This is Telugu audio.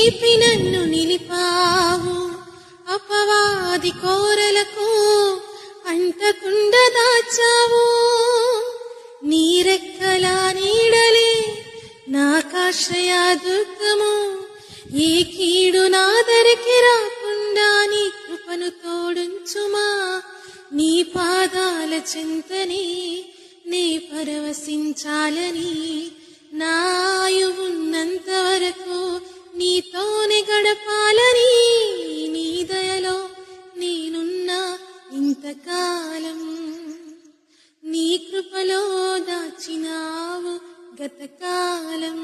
లేపి నన్ను నిలిపావు, అపవాది కోరలకు అంటకుండా దాచావు. నీ రెక్కల నీడలే నాకాశ్రయ దుర్గము, ఏ కీడు నా దరికి రాకుండా నీ కృపను తోడుంచుమా. నీ పాదాల చెంతని నే పరవశించాలని, నాయువున్నంత వరకు నీతోనే గడపాలని. నీ దయలో నేనున్నా ఇంతకాలం, నీ కృపలో దాచినావు గతకాలం.